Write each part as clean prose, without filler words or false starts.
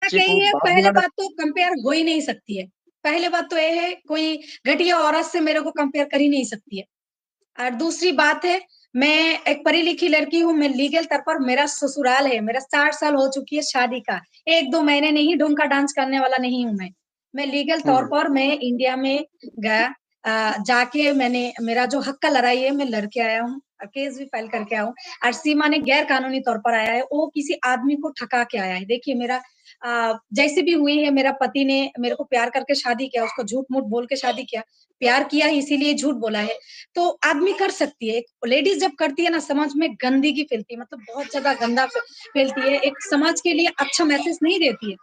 बच्चे को यही है, बाप पहले बनाना। बात तो कंपेयर हो ही नहीं सकती है। पहले बात तो ये है, कोई घटिया औरत से मेरे को कंपेयर कर ही नहीं सकती है। और दूसरी बात है, मैं एक पढ़ी-लिखी लड़की हूँ, मैं लीगल तौर पर मेरा ससुराल है, मेरा 60 साल हो चुकी है शादी का। 1-2 महीने नहीं ढोंग का डांस करने वाला नहीं हूँ मैं। मैं लीगल तौर हुँ, पर मैं इंडिया में गया जाके मैंने मेरा जो हक का लड़ाई है, मैं लड़ के आया हूँ। केस भी फाइल करके आया हूँ और सीमा ने गैर कानूनी तौर पर आया है, वो किसी आदमी को ठगा के आया है। देखिए मेरा जैसे भी हुई है, मेरा पति ने मेरे को प्यार करके शादी किया, उसको झूठ-मूठ बोल के शादी किया। प्यार किया है इसीलिए झूठ बोला है। तो आदमी कर सकती है, एक लेडीज़ जब करती है ना समाज में गंदगी फैलती है, मतलब बहुत ज़्यादा गंदा फैलती है, एक समाज के लिए अच्छा मैसेज नहीं देती है।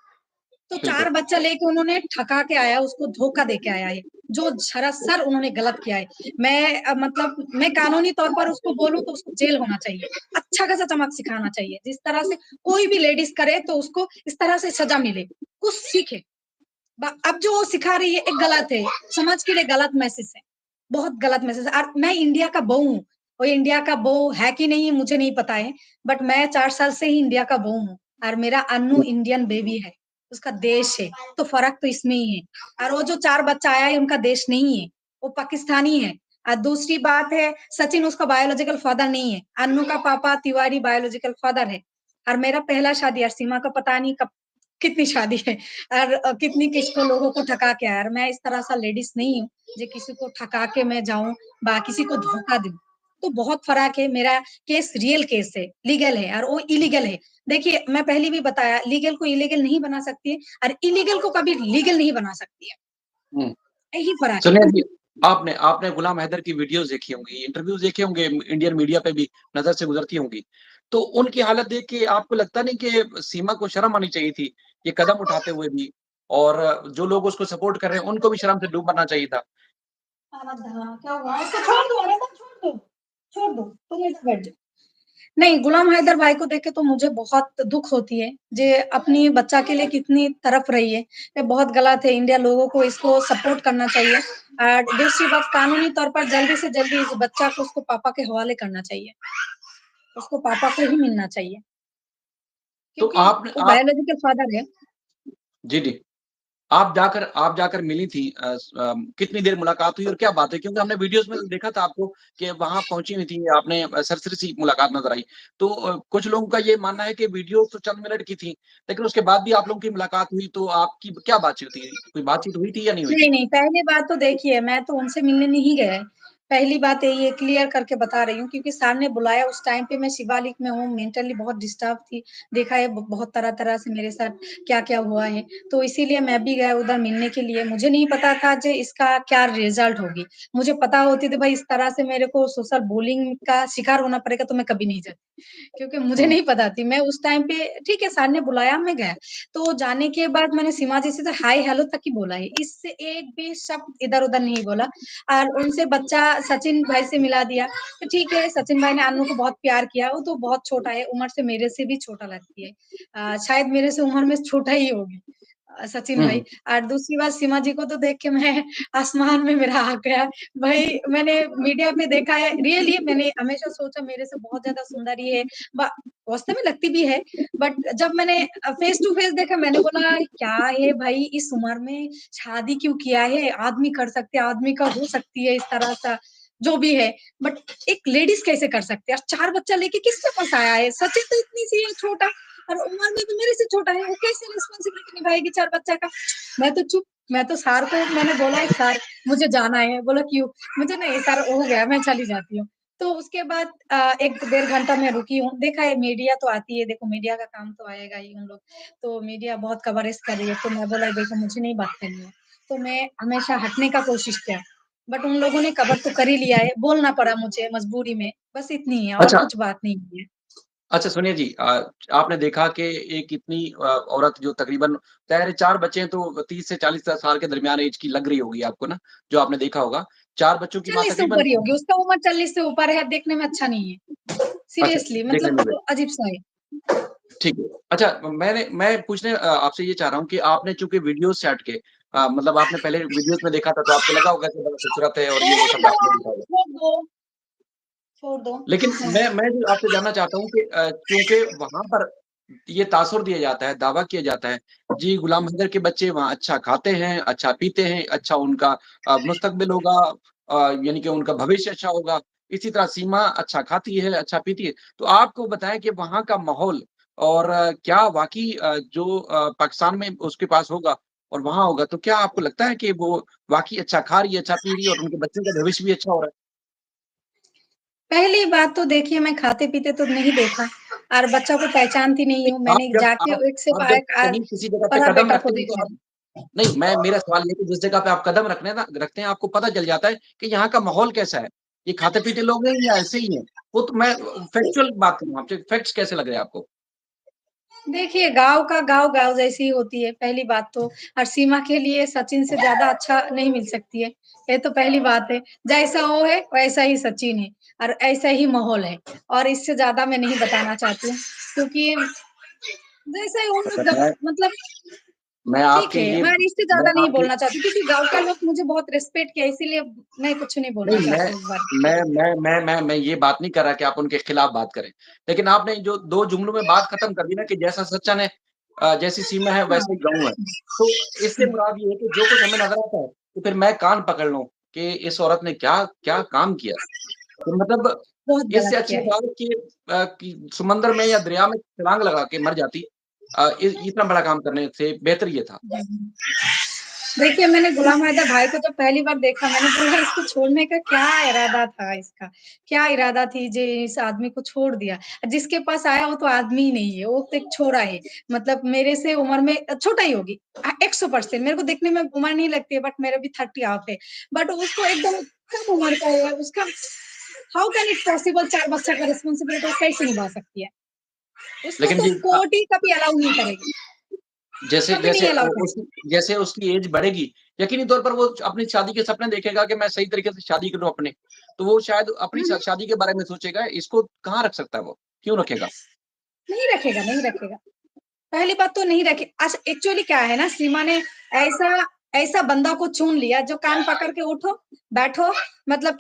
तो बिल्कुल। 4 बच्चा लेके उन्होंने ठगा के आया, उसको धोखा दे के आया है, जो सरासर उन्होंने गलत किया है। मैं मतलब मैं कानूनी तौर पर उसको बोलूँ तो उसको जेल होना चाहिए, अच्छा-खासा चमक सिखाना चाहिए। जिस तरह से कोई भी लेडीज़ करे तो उसको इस तरह से सज़ा मिले, कुछ सीखे। अब जो वो सिखा रही है एक गलत है, समाज के लिए गलत मैसेज है, बहुत गलत मैसेज है और मैं इंडिया का बहू हूँ, वो इंडिया का बहू है कि नहीं मुझे नहीं पता है, बट मैं 4 साल से ही इंडिया का बहू हूँ और मेरा अन्नू इंडियन बेबी है, उसका देश है, तो फ़र्क तो इसमें ही है और वो जो 4 बच्चा आया है उनका देश नहीं है, वो पाकिस्तानी है और दूसरी बात है सचिन उसका बायोलॉजिकल फादर नहीं है, अन्नू का पापा तिवारी बायोलॉजिकल फादर है और मेरा पहला शादी और सीमा का पता नहीं कब कितनी शादी है और कितनी किसको लोगों को ठगा के आया और मैं इस तरह सा लेडीज़ नहीं हूँ, जो किसी को ठगा के मैं जाऊँ बा किसी को धोखा दूँ। तो बहुत फ़र्क है, मेरा केस रियल केस है, लीगल है और वो इलीगल है। देखिए, मैं पहले भी बताया लीगल को इलीगल नहीं बना सकती है और इलीगल को कभी लीगल नहीं बना सकती है। हुँ। यही फ़र्क है। सुनिए जी, आपने आपने गुलाम हैदर की वीडियोज़ देखी होंगी, इंटरव्यूज़ देखे होंगे, इंडियन मीडिया पे भी नज़र से गुज़रती होंगी। तो उनकी हालत देख के आपको लगता नहीं कि सीमा को शर्म आनी चाहिए थी, ये कदम उठाते हुए भी और जो लोग उसको सपोर्ट कर रहे हैं, उनको भी शर्म से डूब मरना चाहिए था? हाँ, क्या हुआ? इसको छोड़ दो, अरे मत छोड़ दो, छोड़ दो, तुम इधर बैठ जाओ। नहीं, गुलाम हैदर भाई को देख के तो मुझे बहुत दुःख होती है, जे अपनी बच्चा के लिए कितनी तड़प रही है। ये बहुत गलत है, इंडिया लोगों को इसको सपोर्ट करना चाहिए। दूसरी बात कानूनी तौर पर जल्दी से जल्दी इस बच्चा को उसको पापा के हवाले करना चाहिए। उसको पापा को ही मिलना चाहिए, तो क्योंकि आपने वो आप बायोलॉजिकल फादर है। जी, जी। आप जाकर मिली थी कितनी देर मुलाकात हुई और क्या बात है? क्योंकि हमने वीडियोज़ में तो देखा था आपको कि वहाँ पहुँची हुई थी, आपने सरसरी-सी मुलाकात नज़र आई। तो कुछ लोगों का ये मानना है कि वीडियो तो चंद मिनट की थी, लेकिन उसके बाद भी आप लोगों की मुलाकात हुई, तो आपकी क्या बातचीत थी? कोई बातचीत हुई थी या नहीं हुई नहीं, थी? नहीं, पहली बात तो देखिए, मैं तो उनसे मिलने नहीं गए। पहली बात यही है क्लियर करके बता रही हूँ क्योंकि सर ने बुलाया उस टाइम पे मैं शिवालिक में हूँ, मेंटली बहुत डिस्टर्ब थी। देखा है ब बहुत तरह-तरह से मेरे साथ क्या-क्या हुआ है, तो इसीलिए मैं भी गया उधर मिलने के लिए। मुझे नहीं पता था जे इसका क्या रिज़ल्ट होगी। मुझे पता होती तो भाई इस तरह से मेरे को सोशल बुलिंग का शिकार होना पड़ेगा तो मैं कभी नहीं जाती। क्योंकि मुझे हुँ, नहीं पता थी। मैं उस टाइम पे ठीक है सर ने बुलाया मैं गया। तो जाने के बाद मैंने सीमा जी से तो हाय हेलो तक ही बोला है। इससे एक भी शब्द इधर-उधर नहीं बोला और उनसे बच्चा सचिन भाई से मिला दिया। तो ठीक है, सचिन भाई ने अन्नू को बहुत प्यार किया। वो तो बहुत छोटा है, उम्र से मेरे से भी छोटा लगती है। शायद मेरे से उम्र में छोटा ही होगी सचिन हुँ, भाई। हुँ। और दूसरी बात सीमा जी को तो देख के मैं आसमान में मेरा आ गया। भाई मैंने मीडिया पे देखा है रियली मैंने हमेशा सोचा मेरे से बहुत ज़्यादा सुंदर ये है। ब वास्तव में लगती भी है। बट जब मैंने फेस टू फेस देखा मैंने बोला क्या है भाई इस उम्र में शादी क्यों किया है? आदमी कर सकते हैं, आदमी का हो सकती है इस तरह सा जो भी है। बट एक लेडीज़ कैसे कर सकते हैं? और 4 बच्चा लेके किसके पास आया है? सचिन तो इतनी सी है छोटा और उम्र में भी मेरे से छोटा है। वो कैसे रिस्पॉन्सिबिलिटी निभाएगी 4 बच्चा का? मैं तो चुप मैं तो सर को मैंने बोला सर मुझे जाना है। बोला क्यों? मुझे नहीं सर हो गया मैं चली जाती हूँ। तो उसके बाद 1 डेढ़ घंटा मैं रुकी हूँ। देखा है मीडिया तो आती है, देखो मीडिया का काम तो आएगा ही उन लोग। तो मीडिया बहुत कवरेज कर रही है, तो मैं बोला देखो मुझे नहीं बात करनी है। तो मैं हमेशा हटने का कोशिश किया। बट उन लोगों ने कवर तो कर ही लिया है, बोलना पड़ा मुझे मजबूरी में, बस इतनी है और अच्छा कुछ बात नहीं है। अच्छा सुनिए जी आपने देखा कि एक इतनी औरत जो तकरीबन ज़ाहिर है 4 बच्चे हैं तो 30 से 40 साल के दरमियान ऐज की लग रही होगी आपको ना, जो आपने देखा होगा। 4 बच्चों की माँ 40 से तकरीबन ऊपर ही होगी, उसका उम्र 40 से ऊपर है, देखने में अच्छा नहीं है। अच्छा, सीरियसली देखने में भी मतलब अजीब-सा है। ठीक है। अच्छा मैं पूछने आपसे ये चाह रहा हूँ कि आपने चूँकि वीडियोज़ सेट के मतलब आपने पहले वीडियोज़ में देखा था तो आपको लगा होगा कि बड़ा खूबसूरत है और ये वो शब्द आपने देखा होगा। छोड़ दो, छोड़ दो। लेकिन हाँ। मैं जो आपसे जानना चाहता हूँ कि क्योंकि वहाँ पर ये तासुर दिया जाता है, दावा किया जाता है, जी गुलाम हैदर के बच्चे वहाँ अच्छा खाते हैं, अच्छा पीते हैं, अच्छा उनका मुस्तकबिल होगा, यानी कि उनका भविष्य अच्छा होगा। इसी तरह सीमा अच्छा खाती है, अच्छा पीती है। तो आपको बताएँ कि वहाँ का माहौल और क्या वाक़ई जो पाकिस्तान में उसके पास होगा और वहाँ होगा, तो क्या आपको लगता है कि वो वाक़ई अच्छा खा रही है, अच्छा पी रही है और उनके बच्चों का भविष्य भी अच्छा हो रहा है? पहली बात तो देखिए मैं खाते-पीते तो नहीं देखा और बच्चा को पहचानती नहीं हूँ। नहीं, मैंने जाके एक से आप जब एक कहीं किसी जगह पे पढ़ा कदम बेटा को रखते हैं तो देखा आप है। नहीं, मेरा सवाल ये है कि जिस जगह पे आप कदम रखते हैं, आपको पता चल जाता है कि यहाँ का माहौल कैसा है। ये खाते-पीते लोग हैं या ऐसे ही हैं? वो तो मैं फैक्चुअल बात कर रहा हूँ आपसे, फैक्ट्स कैसे लग रहे हैं आपको? देखिए, गाँव का गाँव, गाँव जैसी ही होती है, पहली बात तो और सीमा के लिए सचिन से ज़्यादा अच्छा नहीं मिल सकती है, ये तो पहली बात है। जैसा वो है, वैसा ही सचिन है और ऐसा ही माहौल है और इससे ज़्यादा मैं नहीं बताना चाहती हूँ, क्योंकि जैसे उन अच्छा, मतलब मैं ठीक आपके है, लिए मैं इससे मैं ज़्यादा नहीं आपके बोलना चाहती क्योंकि गाँव का लोग मुझे बहुत रिस्पेक्ट किया इसीलिए मैं कुछ नहीं बोलना नहीं, चाहती हूँ इस बारे में। मैं ये बात नहीं कर रहा कि आप उनके खिलाफ बात करें। लेकिन आपने जो 2 जुमलों में बात खत्म कर दी ना कि जैसा सच्चन है जैसी सीमा है हाँ। वैसे ही गाँव है। तो इससे मुराद ये है कि जो कुछ हमें नज़र आता है, तो फिर मैं कान पकड़ लूँ कि इस औरत ने क्या क्या काम किया। तो मतलब बहुत इससे गलत अच्छी किया है। बात कि समुद्र में या दरिया में छलांग लगा के मर जाती। इ इतना बड़ा काम करने से बेहतर ये था। देखिए, मैंने गुलाम हैदर भाई को जब पहली बार देखा, मैंने बोला इसको छोड़ने का क्या इरादा था इसका? क्या इरादा थी जे इस आदमी को छोड़ दिया? जिसके पास आया वो तो आदमी ही नहीं है, वो तो एक छोरा है। मतलब मेरे से उम्र में छोटा ही होगी 100% मेरे को देखने में उम्र नहीं लगती है बट मेरा भी 30 ऑफ है। बट उसको एकदम कम उम्र का है, उसका हाउ कैन इट पॉसिबल 4 बच्चा का रिस्पांसिबिलिटी कैसे निभा सकती है? उसको लेकिन तो जी कोर्ट ही कभी अलाउ नहीं करेगी, जैसे कभी नहीं जैसे अलाउ उ करेगी। उसकी जैसे उसकी एज बढ़ेगी, यकीनी तौर पर वो अपनी शादी के सपने देखेगा कि मैं सही तरीके से शादी करूँ अपने। तो वो शायद अपनी हुँ, हुँ। शादी के बारे में सोचेगा, इसको कहाँ रख सकता है वो? क्यों रखेगा? नहीं रखेगा, नहीं रखेगा। पहली बात तो नहीं रखी अच्छा एक्चुअली क्या है ना सीमा ने ऐसा ऐसा बंदा को चुन लिया जो कान पकड़ के उठो, बैठो मतलब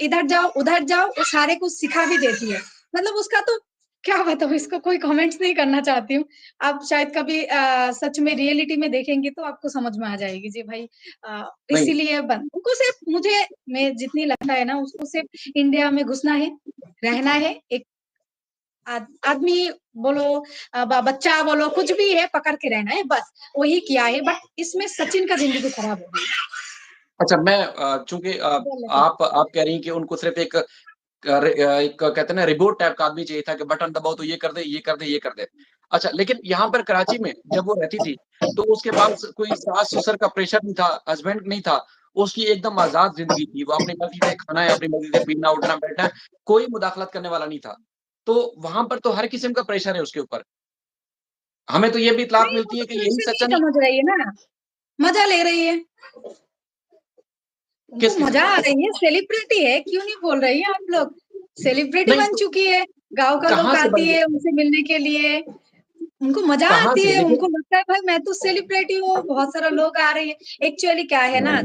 उधर जाओ, वो सारे कुछ सिखा भी देती है। मतलब उसका तो क्या बताऊँ इसको कोई कमेंट्स नहीं करना चाहती हूँ। आप शायद कभी सच में रियलिटी में देखेंगे तो आपको समझ में आ जाएगी जी भाई नहीं, इसीलिए बन उनको सिर्फ मुझे मैं जितनी लगता है ना उसको सिर्फ इंडिया में घुसना है, रहना है, एक आदमी बोलो बच्चा बोलो कुछ भी है पकड़ के रहना है बस वही किया है बट इसमें सचिन का जिंदगी खराब हो गई अच्छा मैं चूँकि गलत है आप कह रही हैं कि उनको सिर्फ़ एक कहते हैं ना रिबूट टाइप का आदमी चाहिए था कि बटन दबाओ तो ये कर दे, ये कर दे, ये कर दे। अच्छा, लेकिन यहाँ पर कराची में जब वो रहती थी, तो उसके पास कोई सास-ससुर का प्रेशर नहीं था, हस्बैंड नहीं था। उसकी एकदम आज़ाद ज़िंदगी थी। वो अपनी मर्ज़ी से खाना है, अपनी मर्ज़ी से पीना, उठना, बैठना, कोई मुदाखलत करने वाला नहीं था। तो वहाँ पर तो हर किस्म का प्रेशर है उसके ऊपर। हमें तो ये भी इत्तलात नहीं वो मिलती है तो कि यही प्रेशर नहीं सच्चाई समझ रही है ना मजा ले रही है उनको किस किस्म मजा का? आ रही है सेलिब्रिटी है क्यों नहीं बोल रही है आप लोग सेलिब्रिटी नहीं बन तो चुकी है गांव का कहाँ लोग से आती बन है गए? उनसे मिलने के लिए उनको मजा कहाँ आती से? है, उनको लेकिन लगता है भाई मैं तो सेलिब्रिटी हूँ, बहुत सारा लोग आ रहे हैं। एक्चुअली क्या है ना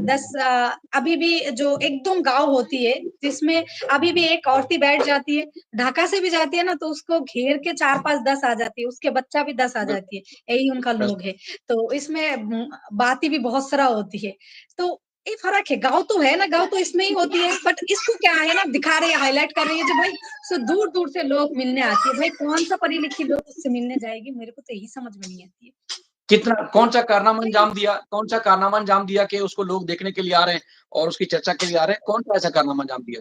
अभी भी जो एकदम गाँव होती है, जिसमें अभी भी एक औरतें बैठ जाती है, ढाका से भी जाती है ना तो उसको घेर के 4-5 10 आ जाती है, उसके बच्चा भी 10 आ बिल जाती है, यही उनका बस लोग है। तो इसमें बातें भी बहुत सारा होती है। तो ये फ़र्क है, गाँव तो है ना, गाँव तो इसमें ही होती है, बट इसको क्या है ना दिखा रही है, हाइलाइट कर रही है, जो भाई सो दूर-दूर से लोग मिलने आते हैं। भाई कौन-सा पढ़ी-लिखी लोग उससे मिलने जाएगी? मेरे को तो यही समझ में नहीं आती है। कितना कौन-सा कारनामा वही अंजाम दिया कि उसको लोग देखने के लिए आ रहे हैं और उसकी चर्चा के लिए आ रहे हैं? कौन-सा ऐसा कारनामा अंजाम दिया?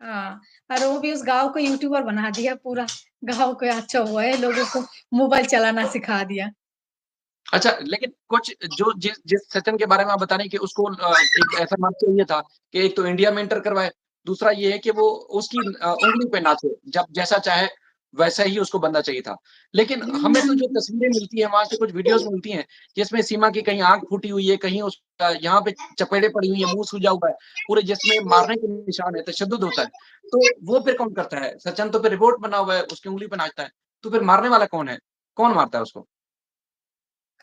हाँ, और वो भी उस गाँव को यूट्यूबर बना दिया पूरा। गाँव को अच्छा हुआ है, लोगों को मोबाइल चलाना सिखा दिया। अच्छा, लेकिन कुछ जो जिस जिस सचिन के बारे में आप बता रही हैं कि उसको एक ऐसा नाच चाहिए था कि एक तो इंडिया में एंटर करवाए, दूसरा ये है कि वो उसकी उँगली पे नाचे, जब जैसा चाहे वैसा ही उसको बनना चाहिए था। लेकिन हमें तो जो तस्वीरें मिलती हैं, वहाँ से कुछ वीडियोज़ मिलती हैं, जिसमें सीमा की कहीं आँख फूटी हुई है, कहीं उसका यहाँ पे चपेड़े पड़ी हुई हैं, मुँह सूजा हुआ है, पूरे जिस्म में मारने के निशान है, तशद्दुद होता है। तो वो फिर कौन करता है? सचिन तो फिर रिपोर्ट बना हुआ है, उसकी उँगली पे नाचता है, तो फिर मारने वाला कौन है? कौन मारता है उसको?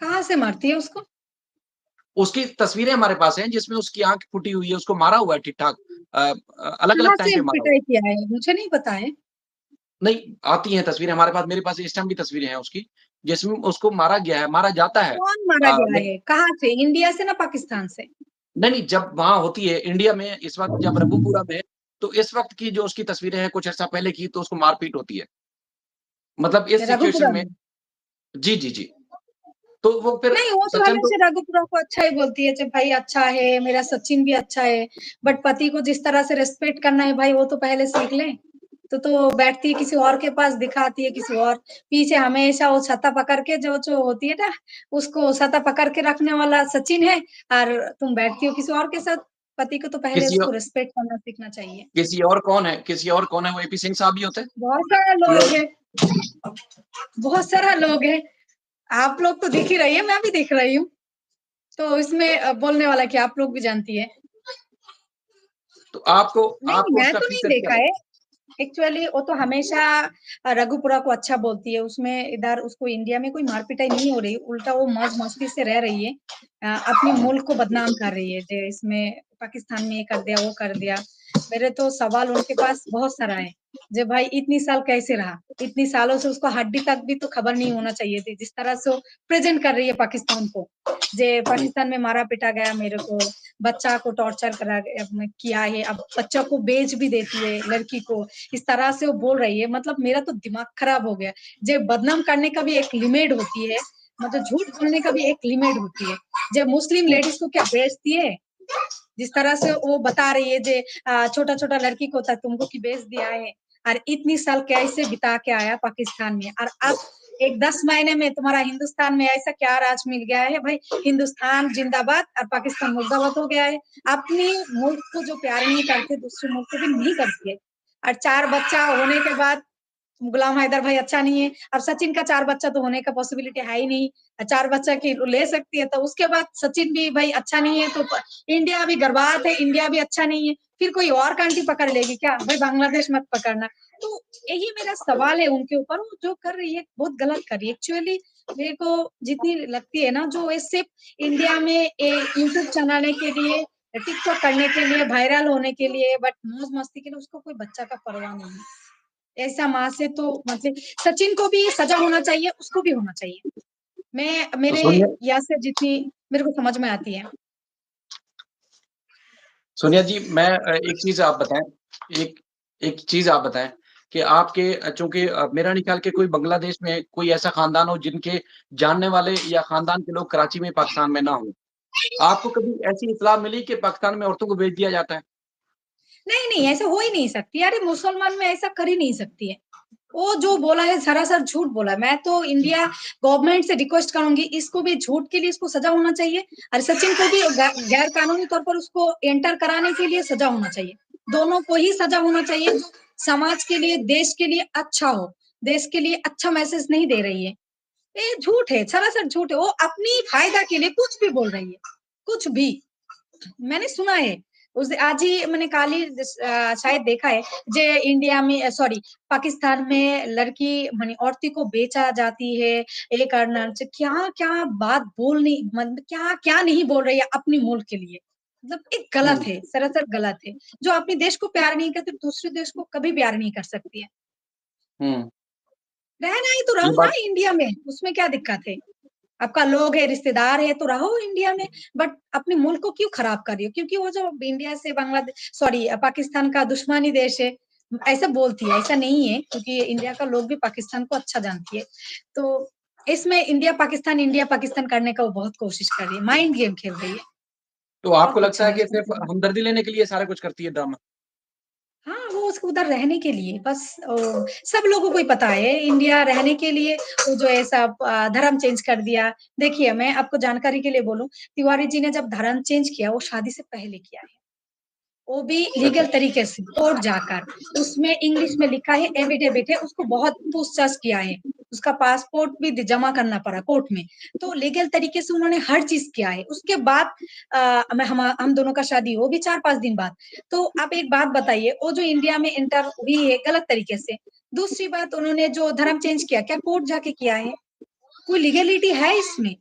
कहाँ से मारती है उसको? उसकी तस्वीरें हमारे पास हैं जिसमें उसकी आँख फूटी हुई है, उसको मारा हुआ है ठीक-ठाक। अलग-अलग कहाँ टाइम से पे मारा हुआ है। पिटाई किया है? मुझे नहीं पता है। नहीं, आती हैं तस्वीरें हमारे पास, मेरे पास इस टाइम भी तस्वीरें हैं उसकी, जिसमें उसको मारा गया है, मारा जाता है। कौन मारा गया लेकिन है? कहाँ से? इंडिया से ना पाकिस्तान से? नहीं, नहीं, जब वहाँ होती है इंडिया में इस वक़्त जब रब्बूपुरा में, तो इस वक़्त की जो उसकी तस्वीरें हैं कुछ अर्सा पहले की, तो उसको मार-पीट होती है। मतलब इस सिचुएशन रघुपुरा में में? जी, जी, जी। तो वो फिर नहीं, वो तो सचिन को हमेशा रघुपुरा को अच्छा ही बोलती है, जब भाई अच्छा है, मेरा सचिन भी अच्छा है, बट पति को जिस तरह से रिस्पेक्ट करना है भाई वो तो पहले सीख लें। तो बैठती है किसी और के पास, दिखाती है किसी और, पीछे हमेशा वो छत्ता पकड़ के जो होती है ना, उसको छत्ता पकड़ के रखने वाला सचिन है, और तुम बैठती हो किसी और के साथ। पति को तो पहले किसी उसको और रिस्पेक्ट करना सीखना चाहिए। किसी और कौन है किसी और कौन है, वो एपी सिंह साहब ही होते हैं? बहुत सारे कोई लोग और? हैं, बहुत सारा लोग हैं। आप लोग तो दिख ही रही है, मैं भी दिख रही हूँ। तो इसमें बोलने वाला क्या, आप लोग भी जानती है। तो आपको नहीं, आपको मैं उसका तो नहीं फीचर क्या देखा है। लगता एक्चुअली वो तो हमेशा रघुपुरा को अच्छा बोलती है, उसमें इधर उसको इंडिया में कोई मार-पिटाई नहीं हो रही, उल्टा वो मौज-मस्ती से रह रही है। अपने मुल्क को बदनाम कर रही है, जे इसमें पाकिस्तान में ये कर दिया, वो कर दिया। मेरे तो सवाल उनके पास बहुत सारा है, जे भाई इतनी साल कैसे रहा? इतनी सालों से उसको हड्डी तक भी तो खबर नहीं होना चाहिए थी, जिस तरह से वो प्रेज़ेंट कर रही है पाकिस्तान को। जे है? पाकिस्तान में मारा-पीटा गया मेरे को, बच्चा को टॉर्चर करा गया किया है, अब बच्चा को बेच भी देती है लड़की को, इस तरह से वो बोल रही है, मतलब मेरा तो दिमाग खराब हो गया। जे बदनाम करने का भी एक लिमिट होती है, मतलब झूठ बोलने का भी एक लिमिट होती है। जब मुस्लिम हुँ, लेडीज़ को क्या बेचती है, जिस तरह से वो बता रही है जे छोटा-छोटा लड़की को त तुमको की बेच दिया है, और इतनी साल कैसे बिता के आया पाकिस्तान में, और अब एक 10 महीने में तुम्हारा हिंदुस्तान में ऐसा क्या राज मिल गया है भाई, हिंदुस्तान जिंदाबाद और पाकिस्तान मुर्दाबाद हो गया है। अपने मुल्क को जो प्यार नहीं करते, दूसरे मुल्क को भी नहीं करती है। और 4 बच्चा होने के बाद गुलाम हैदर भाई अच्छा नहीं है। अब सचिन का 4 बच्चा तो होने का पॉसिबिलिटी है ही नहीं। 4 बच्चा की ले सकती है, तो उसके बाद सचिन भी भाई अच्छा नहीं है, तो इंडिया भी बर्बाद है, इंडिया भी अच्छा नहीं है। फिर कोई और कंट्री पकड़ लेगी क्या? भाई बांग्लादेश मत पकड़ना। तो यही मेरा सवाल है उनके ऊपर, वो जो कर रही है बहुत गलत कर रही है। एक्चुअली मेरे को जितनी लगती है ना, जो ये सिर्फ इंडिया में यूट्यूब चलाने के लिए, टिकटॉक करने के लिए, वायरल होने के लिए, बट मौज-मस्ती के लिए, उसको कोई बच्चा का परवाह नहीं है। ऐसा माँ से तो मतलब सचिन को भी सज़ा होना चाहिए, उसको भी होना चाहिए। मैं तो मेरे सोनिया यहाँ से जितनी मेरे को समझ में आती है। सोनिया जी, मैं एक चीज़ आप बताएँ एक एक चीज़ आप बताएँ कि आपके चूँकि मेरा नहीं ख़्याल कि कोई बांग्लादेश में कोई ऐसा ख़ानदान हो जिनके जानने वाले या ख़ानदान के लोग कराची में, पाकिस्तान में ना हों। आपको कभी ऐसी इत्तला मिली कि पाकिस्तान में औरतों को भेज दिया जाता है? नहीं, नहीं, ऐसा हो ही नहीं सकती। अरे मुसलमान में ऐसा कर ही नहीं सकती है। वो जो बोला है सरासर झूठ बोला है। मैं तो इंडिया गवर्नमेंट से रिक्वेस्ट करूँगी, इसको भी झूठ के लिए इसको सज़ा होना चाहिए, और सचिन को भी गैर कानूनी तौर पर उसको एंटर कराने के लिए सज़ा होना चाहिए। दोनों को ही सज़ा होना चाहिए, जो समाज के लिए, देश के लिए अच्छा हो, देश के लिए अच्छा मैसेज नहीं दे रही है। ये झूठ है, सरासर झूठ है। वो अपनी फ़ायदा के लिए कुछ भी बोल रही है, कुछ भी। मैंने सुना है, उस आज ही मैंने कल ही शायद देखा है, जे इंडिया में सॉरी पाकिस्तान में लड़की माने औरती को बेचा जाती है, ये करना च क्या-क्या बात बोलनी मतलब क्या-क्या नहीं बोल रही है अपने मुल्क के लिए। मतलब एक गलत हुँ, है, सरासर गलत है। जो अपने देश को प्यार नहीं करती, दूसरे देश को कभी प्यार नहीं कर सकती है। हुँ। रहना है तो ये रहो ना बात इंडिया में, उसमें क्या दिक्कत है? आपका लोग है, रिश्तेदार है तो रहो इंडिया में, बट अपने मुल्क को क्यों खराब कर रही हो? क्योंकि वो जो इंडिया से सॉरी पाकिस्तान का दुश्मनी देश है, ऐसा बोलती है, ऐसा नहीं है क्योंकि इंडिया का लोग भी पाकिस्तान को अच्छा जानती है। तो इसमें इंडिया पाकिस्तान करने का वो बहुत कोशिश कर रही है, माइंड गेम खेल रही है, तो और आपको कुछ लगता है नहीं कि उसमें। सिर्फ़ हमदर्दी लेने के लिए सारा कुछ करती है ड्रामा? हाँ, वो उसको उधर रहने के लिए बस सब लोगों को ही पता है इंडिया रहने के लिए वो जो है सब धर्म चेंज कर दिया। देखिए, मैं आपको जानकारी के लिए बोलूँ, तिवारी जी ने जब धर्म चेंज किया, वो शादी से पहले किया है। वो भी लीगल अच्छा। तरीके से कोर्ट जाकर। उसमें इंग्लिश में लिखा है, एफिडेविट है, उसको बहुत पूछताछ किया है। उसका पासपोर्ट भी जमा करना पड़ा कोर्ट में। तो लीगल तरीके से उन्होंने हर चीज़ किया है। उसके बाद मैं हम दोनों का शादी हो भी 4-5 दिन बाद। तो आप एक बात बताइए, वो जो इंडिया में एंटर हुई है गलत तरीके से। दूसरी बात उन्होंने जो धर्म चेंज किया, क्या कोर्ट जाके किया है? कोई लीगैलिटी है इसमें?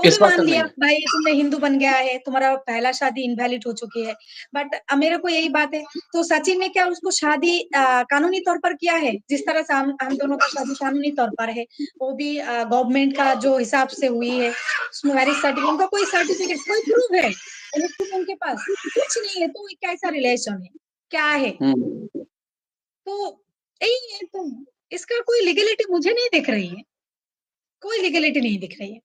वो भी इस बात मान तक लिया नहीं है। भाई तुमने हिंदू बन गया है, तुम्हारा पहला शादी इनवैलिड हो चुकी है। बट मेरे को यही बात है, तो सचिन ने क्या उसको शादी कानूनी तौर पर किया है? जिस तरह से हम दोनों का शादी कानूनी तौर पर है, वो भी गवर्नमेंट का जो हिसाब से हुई है, उसमें मैरिज सर्टिफिकेट, उनका कोई सर्टिफिकेट, कोई प्रूफ है? इलेक्ट्रिक उनके पास कुछ नहीं है, तो ये कैसा रिलेशन है? क्या है? हुँ। तो यही है, तो इसका कोई लीगैलिटी मुझे नहीं दिख रही है, कोई लीगैलिटी नहीं दिख रही है।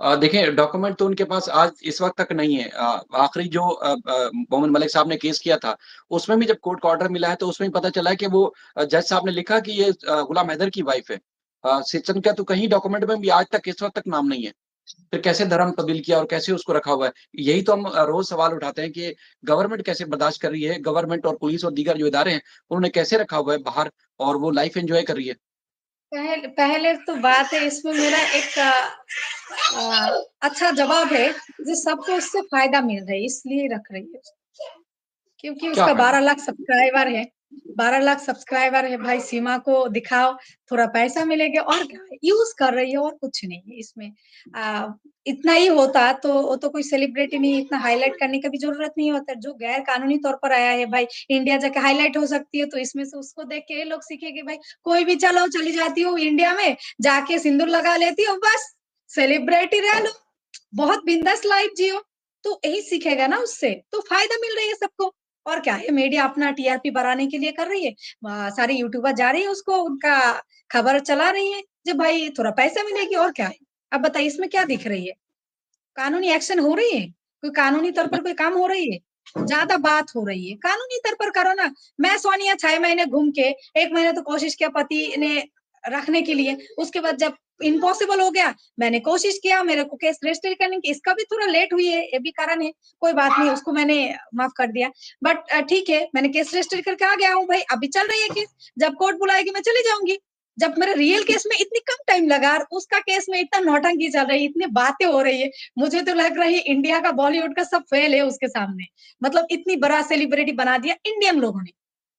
देखिए डॉक्यूमेंट तो उनके पास आज इस वक़्त तक नहीं है। आखिरी जो मोहम्मद मलिक साहब ने केस किया था, उसमें भी जब कोर्ट का ऑर्डर मिला है तो उसमें भी पता चला है कि वो जज साहब ने लिखा कि ये गुलाम हैदर की वाइफ़ है। सचिन का तो कहीं डॉक्यूमेंट में भी आज तक इस वक़्त तक नाम नहीं है। फिर कैसे धर्म तब्दील किया और कैसे उसको रखा हुआ है? यही तो हम रोज़ सवाल उठाते हैं कि गवर्नमेंट कैसे बर्दाश्त कर रही है? गवर्नमेंट और पुलिस और दीगर जो इदारे हैं, उन्होंने कैसे रखा हुआ है बाहर और वो लाइफ़ एन्जॉय कर रही है? पहले पहले तो बात है, इसमें मेरा एक अच्छा जवाब है, जो सबको उससे फ़ायदा मिल रहा है इसलिए रख रही है उसको। क्योंकि क्या उसका फ़ायदा? 12 लाख सब्सक्राइबर है, 12 लाख सब्सक्राइबर है भाई, सीमा को दिखाओ, थोड़ा पैसा मिलेगा और क्या है, यूज़ कर रही है और कुछ नहीं है इसमें। अ, इतना ही होता तो वो तो कोई सेलिब्रिटी नहीं, इतना हाइलाइट करने का भी ज़रूरत नहीं होता। जो गैर कानूनी तौर पर आया है भाई, इंडिया जाके हाइलाइट हो सकती है, तो इसमें से उसको देख के ये लोग सीखेंगे भाई, कोई भी चलो चली जाती हूँ इंडिया में, जाके सिंदूर लगा लेती हूँ बस, सेलिब्रिटी रह लो, बहुत बिंदास लाइफ जियो। तो यही सीखेगा ना उससे, तो फ़ायदा मिल रही है सबको। और क्या है, मीडिया अपना टीआरपी बढ़ाने के लिए कर रही है। सारे यूट्यूबर जा रही है उसको उनका खबर चला रही है, जो भाई थोड़ा पैसा मिलेगी और क्या है। अब बताइए इसमें क्या दिख रही है? कानूनी एक्शन हो रही है? कोई कानूनी तौर पर कोई काम हो रही है? ज़्यादा बात हो रही है, कानूनी तौर पर करो ना। मैं सोनिया 6 महीने घूम के 1 महीने तो कोशिश किया पति ने रखने के लिए, उसके बाद जब इम्पॉसिबल हो गया, मैंने कोशिश किया, मेरे को केस रजिस्टर करने की, इसका भी थोड़ा लेट हुई है, ये भी कारण है। कोई बात नहीं, उसको मैंने माफ़ कर दिया। बट ठीक है, मैंने केस रजिस्टर करके आ गया हूँ भाई, अभी चल रही है केस, जब कोर्ट बुलाएगी मैं चली जाऊँगी। जब मेरा रियल केस में इतनी कम टाइम लगा और उसका केस में इतना नौटंकी चल रही है, इतनी बातें हो रही है, मुझे तो लग रहा है इंडिया का, बॉलीवुड का सब फेल है उसके सामने। मतलब इतनी बड़ा सेलिब्रिटी बना दिया इंडियन लोगों ने,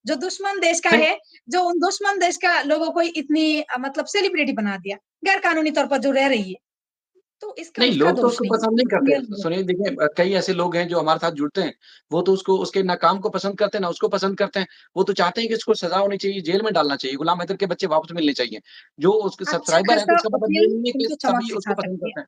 जो दुश्मन देश का नहीं है, जो उन दुश्मन देश का लोगों को इतनी मतलब सेलिब्रिटी बना दिया, गैर कानूनी तौर पर जो रह रही है। तो इसका नहीं, उसका लोग तो दोष उसको नहीं है, पसंद नहीं करते। इंडियन लोगों सुनिए देखिए कई ऐसे लोग हैं जो हमारे साथ जुड़ते हैं, वो तो उसको उसके ना काम को पसंद करते हैं, ना उसको पसंद करते हैं। वो तो चाहते हैं कि इसको सज़ा होनी चाहिए, जेल में डालना चाहिए, गुलाम हैदर के बच्चे वापस मिलने चाहिए। जो उसके अच्छा सब्सक्राइबर हैं, तो खासा इसका मतलब ये वकील नहीं है कि उनको चमक सभी उसको सिखा पसंद सकती है। करते हैं।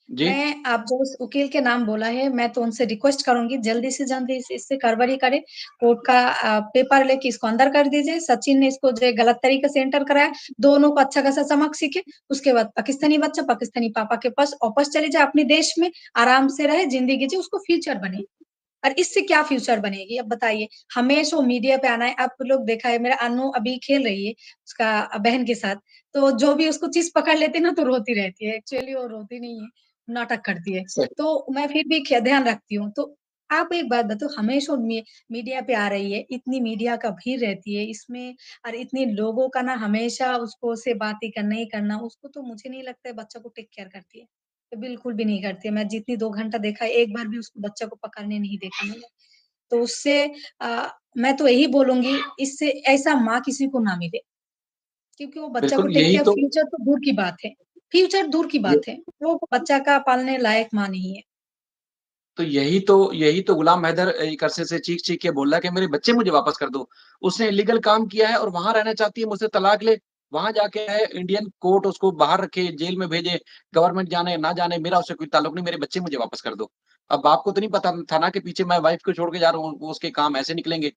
जी, आप जो उस वकील के नाम बोला है, मैं तो उनसे रिक्वेस्ट करूँगी जल्दी से जल्दी इससे कार्रवाई करें। कोर्ट का पेपर लेके इसको अंदर कर दीजिए। सचिन ने इसको जो गलत तरीके से एंटर कराया, दोनों को अच्छा खासा चमक सीखे। उसके बाद पाकिस्तानी बच्चा पाकिस्तानी पापा के पास वापस चले जाए, अपने देश में आराम से रहे, ज़िंदगी जिए, उसको फ्यूचर बने। और इससे क्या फ्यूचर बनेगी अब बताइए? हमेशा वो मीडिया पे आना है। आप लोग देखा है मेरा अनु अभी खेल रही है उसका बहन के साथ, तो जो भी उसको चीज़ पकड़ लेती है ना तो रोती रहती है। एक्चुअली वो रोती नहीं है, नाटक करती है। सही तो मैं फिर भी ख ध्यान रखती हूँ। तो आप एक बात बताओ, हमेशा मीडिया पे आ रही है, इतनी मीडिया का भीड़ रहती है इसमें, और इतने लोगों का ना हमेशा उसको से बातें करना ही करना, उसको तो मुझे नहीं लगता है बच्चा को टेक केयर करती है। बिल्कुल भी नहीं करती है। मैं जितनी 2 घंटा देखा है, एक बार भी उसको बच्चा को पकड़ने नहीं देखा मैंने। तो उससे मैं तो यही बोलूँगी, इससे ऐसा माँ किसी को ना मिले, क्योंकि वो बच्चा को बिल्कुल टेक यही केयर, तो फ्यूचर तो दूर की बात है। फ्यूचर दूर की ये बात है। वो बच्चा का पालने लायक माँ नहीं है। तो यही तो गुलाम हैदर एक अरसे से चीख-चीख के बोल रहा है कि मेरे बच्चे मुझे वापस कर दो। उसने इल्लीगल काम किया है और वहाँ रहना चाहती है, मुझसे तलाक ले। वहाँ जाके है इंडियन कोर्ट उसको बाहर रखे, जेल में भेजे, गवर्नमेंट जाने ना जाने मेरा उससे कोई ताल्लुक नहीं, मेरे बच्चे मुझे वापस कर दो। अब बाप को तो नहीं पता था ना कि पीछे मैं वाइफ को छोड़ के जा रहा हूँ, वो उसके काम ऐसे निकलेंगे।